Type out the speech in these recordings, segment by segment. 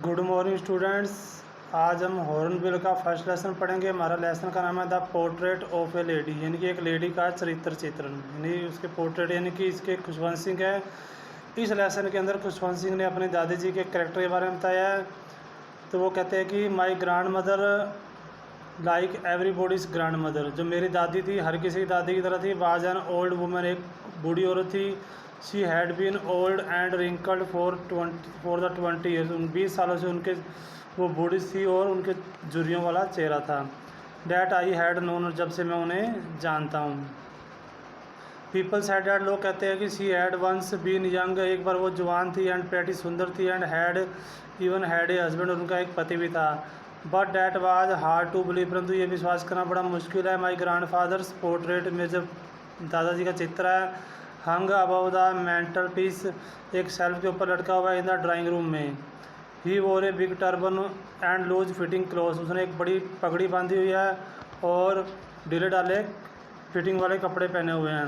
Good morning students. आज हम hornbill का फर्स्ट लेसन पढ़ेंगे। हमारा लेसन का नाम है the portrait of A lady, यानी कि एक लेडी का चरित्र चित्रण, यानी उसके पोर्ट्रेट, यानी कि इसके खुशवंत सिंह है। इस लेसन के अंदर खुशवंत सिंह ने अपने दादी जी के कैरेक्टर के बारे में बताया है। तो वो कहते हैं कि my grand mother like everybody's grand mother, जो मेरी दादी थी हर किसी की दादी की तरह थी। वाज एन ओल्ड वुमन, एक बूढ़ी औरत थी। She had been old and wrinkled for the 20 years, उन 20 सालों से उनके वो बूढ़ी थी और उनके झुर्रियों वाला चेहरा था। डैट आई हैड नोन, जब से मैं उन्हें जानता हूँ। पीपल सेड डैट, लोग कहते हैं कि she had once been young, एक बार वो जवान थी, एंड प्रेटी, सुंदर थी, and had even had a husband, उनका एक पति भी था। But that was hard to believe, परंतु ये विश्वास करना बड़ा मुश्किल है। माई ग्रैंड फादर्स पोर्ट्रेट, में जब दादाजी का चित्र है, हंग अबव द मेंटल पीस, एक शेल्फ के ऊपर लटका हुआ है, इन द ड्राइंग रूम में। He wore a big turban and loose fitting cloth, उसने एक बड़ी पगड़ी बांधी हुई है और ढीले डाले फिटिंग वाले कपड़े पहने हुए हैं।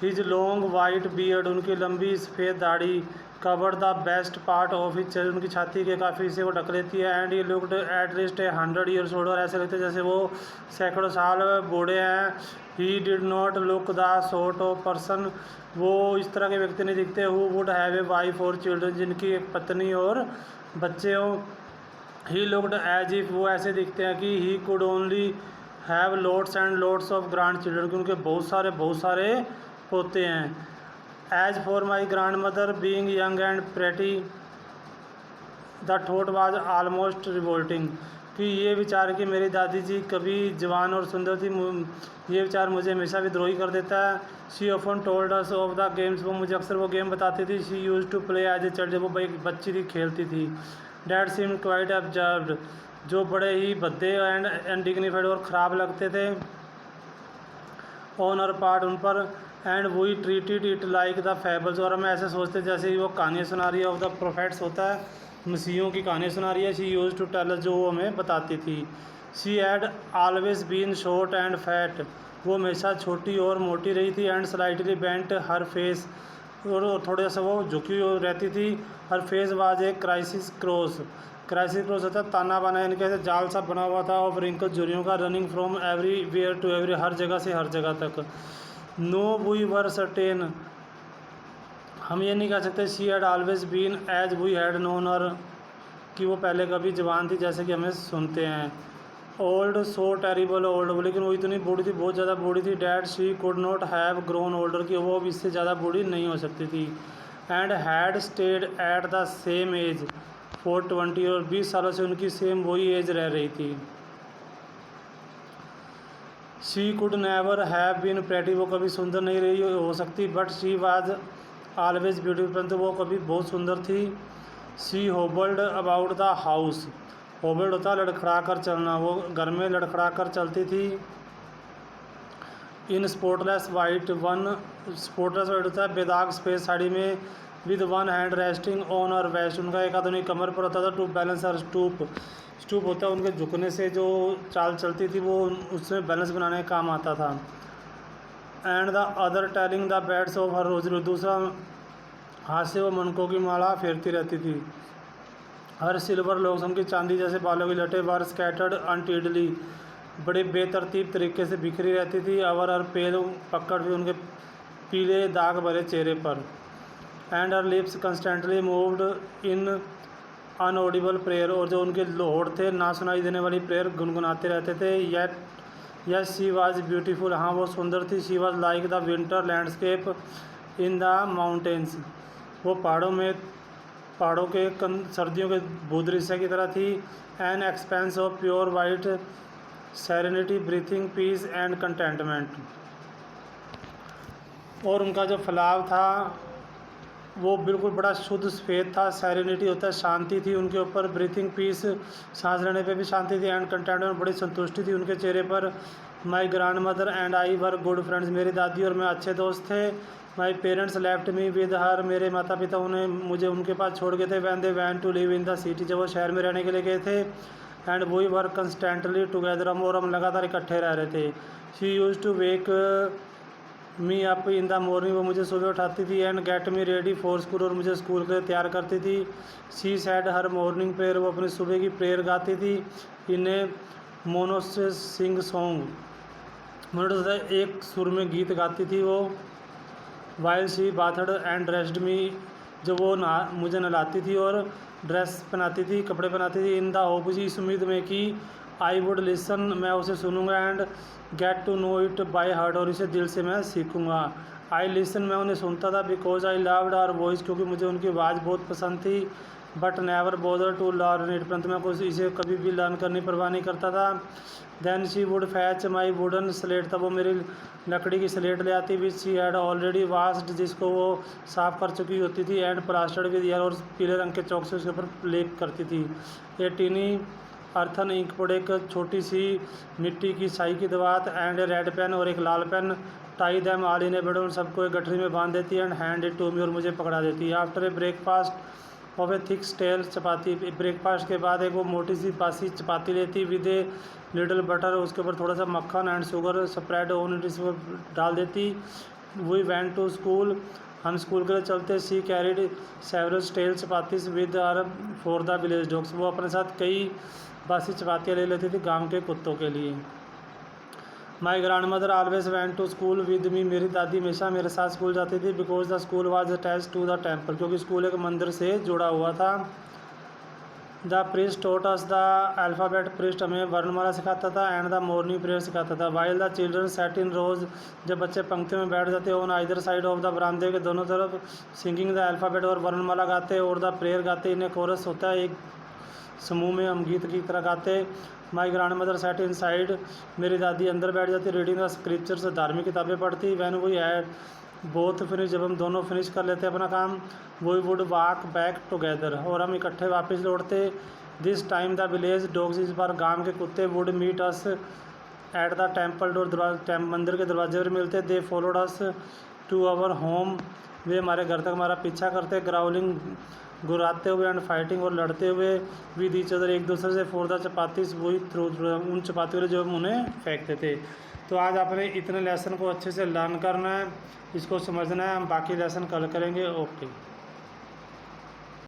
हिज लॉन्ग वाइट बियर्ड, उनकी लंबी सफ़ेद दाढ़ी, cover the best part of his chest, उनकी छाती के काफ़ी हिस्से को ढक लेती है। And he looked at least 100 years old, और ऐसे लगते हैं जैसे वो सैकड़ों साल बूढ़े हैं। He did not look the sort of person, वो इस तरह के व्यक्ति नहीं दिखते who would have a wife और चिल्ड्रन, जिनकी एक पत्नी और बच्चे हों। ही लुक्ड एज इफ, वो ऐसे दिखते हैं कि he could only have lots and lots of grandchildren, उनके बहुत सारे पोते हैं। As for my grandmother being young and pretty, the thought was almost revolting, कि ये विचार कि मेरी दादी जी कभी जवान और सुंदर थी, ये विचार मुझे हमेशा विद्रोही कर देता है। She often told us of the games, वो मुझे अक्सर वो गेम बताती थी। She use to play as a child, जब वो एक बच्ची थी खेलती थी। डैड सीम क्वाइट ऑब्जर्व्ड, जो बड़े ही भद्दे एंड अनडिग्निफाइड और ख़राब लगते थे ऑन और पार्ट, उन पर। And we treated it like the fables, और हम ऐसे सोचते जैसे ही वो कहानियाँ सुना रही है, ऑफ द प्रोफेट्स होता है, मसीहों की कहानियाँ सुना रही है। She use to tell us, जो वो हमें बताती थी। She had always been short and fat, वो हमेशा छोटी और मोटी रही थी। And slightly bent her face, और थोड़ा सा वो झुकी हुई रहती थी। Her face was a crisis cross, crisis cross होता है ताना बाना, यानी कैसे जाल सा बना हुआ था। ऑफ रिंकल, झुर्रियों का, running from everywhere to every, हर जगह से हर जगह तक। नो वी वर सर्टेन, हम ये नहीं कह सकते she had always been as we had known, और कि वो पहले कभी जवान थी जैसे कि हमें सुनते हैं। ओल्ड सो टेरिबल ओल्ड, लेकिन वो इतनी बूढ़ी थी, बहुत ज़्यादा बूढ़ी थी। Dad she could not have grown older, कि वो अब इससे ज़्यादा बूढ़ी नहीं हो सकती थी। And had stayed at the same age for 20, और 20 सालों से उनकी सेम वही एज रह रही थी। She could never have been pretty, वो कभी सुंदर नहीं रही हो सकती। But she was always beautiful, परंतु वो कभी बहुत सुंदर थी। She hobbled about the house, hobbled होता है लड़खड़ा कर चलना, वो घर में लड़खड़ा कर चलती थी। In spotless white one, spotless white होता है बेदाग सफ़ेद साड़ी में। With one hand resting on और वेस्ट, उनका एक आदमी कमर पर होता था। टू बैलेंस और स्टूप, स्टूप होता है उनके झुकने से जो चाल चलती थी, वो उसमें बैलेंस बनाने का काम आता था। And the other telling the beds of her rosary, दूसरा हाथ से वो मनकों की माला फेरती रहती थी। हर सिल्वर लोसम की, चांदी जैसे बालों की लटे, वर स्कैटर्ड अनटीडली, बड़े बेतरतीब तरीके से बिखरी रहती थी। अवर हर पेल, पकड़ भी उनके पीले दाग भरे चेहरे पर। And her lips constantly moved in inaudible prayer, और जो उनके लोहड़ थे, ना सुनाई देने वाली प्रेयर गुनगुनाते रहते थे। Yet yes she was beautiful, हाँ वो सुंदर थी। She was like the winter landscape in the mountains, वो पहाड़ों के सर्दियों के भूदृश्य की तरह थी। An expanse of pure white serenity, breathing peace and contentment, और उनका जो फैलाव था वो बिल्कुल बड़ा शुद्ध सफ़ेद था। सेरेनिटी होता है शांति थी उनके ऊपर, ब्रीथिंग पीस, सांस लेने पे भी शांति थी। एंड कंटेंटमेंट, बड़ी संतुष्टि थी उनके चेहरे पर। My grand mother and I were good friends, मेरी दादी और मैं अच्छे दोस्त थे। My parents left me with her, मेरे माता पिता उन्हें मुझे उनके पास छोड़ गए थे। When they went to live in the city, जब वो शहर में रहने के लिए गए थे। And we were constantly together, हम लगातार इकट्ठे रह रहे थे। She use to wake me up in the morning, वो मुझे सुबह उठाती थी। And get me ready for school, और मुझे स्कूल के लिए तैयार करती थी। She said her morning prayer, वो अपनी सुबह की प्रेयर गाती थी। इन्हें मोनोसे सिंग सॉन्ग, मतलब एक सुर में गीत गाती थी वो। While she bathed and dressed me, जब वो मुझे नहलाती थी और ड्रेस पहनाती थी, कपड़े पहनाती थी। इन द होप, इस उम्मीद में कि आई वुड लिसन, मैं उसे सुनूंगा। And get to know it by heart, और इसे दिल से मैं सीखूंगा। आई लिसन, मैं उन्हें सुनता था। Because I loved our voice, क्योंकि मुझे उनकी आवाज़ बहुत पसंद थी। But never bother to learn it, परंतु मैं कुछ इसे कभी भी लर्न करने की परवाह नहीं करता था। Then she would fetch my wooden slate, तब वो मेरी लकड़ी की स्लेट ले आती। Which she had already washed, जिसको वो साफ़ कर चुकी होती थी। एंड प्लास्टर्ड विद एयर, और पीले रंग के चौक से उसके ऊपर लेप करती थी। ये टीनी अर्थन इंक बोर्ड, एक छोटी सी मिट्टी की स्याही की दवात। एंड रेड पेन, और एक लाल पेन। Tie them all in a bed, उन सबको एक गठरी में बांध देती। And hand it to me, और मुझे पकड़ा देती। After a breakfast of a thick stale chapati, breakfast के बाद एक वो मोटी सी बासी चपाती लेती। विद ए लिटिल बटर, उसके ऊपर थोड़ा सा मक्खन and sugar spread on it, इस पर डाल देती। वी वेंट टू स्कूल, हम स्कूल के लिए चलते। She carried several stale chapatis with are for the village dogs, वो अपने साथ कई बासी चपातियाँ ले लेती थी गांव के कुत्तों के लिए। My grandmother always went to school with me, मेरी दादी हमेशा मेरे साथ स्कूल जाती थी। Because the school was attach to the temple, क्योंकि स्कूल एक मंदिर से जुड़ा हुआ था। The priest taught us the alphabet, priest हमें वर्णमाला सिखाता था। एंड द मॉर्निंग प्रेयर सिखाता था। वाइल द चिल्ड्रन सेट इन रोज, जब बच्चे पंक्ति में बैठ जाते on either side of the बरामदे के दोनों तरफ, सिंगिंग द अल्फ़ाबेट, और वर्णमाला गाते और द प्रेयर गाते। इन्हें कोरस होता है, एक समूह में हम गीत की तरह गाते। My grand mother said in side, मेरी दादी अंदर बैठ जाती। रीडिंग द स्क्रिप्चर्स, धार्मिक किताबें पढ़ती। When we had both finish, जब हम दोनों फिनिश कर लेते अपना काम। We would walk back together, और हम इकट्ठे वापस लौटते। This time the village dogs, इस बार गांव के कुत्ते would meet us at the temple door, मंदिर के दरवाजे पर मिलते। They followed us to our home, वे हमारे घर तक हमारा पीछा करते। ग्राउलिंग, गुर्राते हुए। एंड फाइटिंग, और लड़ते हुए। विद ईच अदर, एक दूसरे से। फॉर द चपातीस, वही थ्रू उन चपातियों को जो हम उन्हें फेंकते थे। तो आज आपने इतने लेसन को अच्छे से लर्न करना है, इसको समझना है। हम बाकी लेसन कल करेंगे। ओके।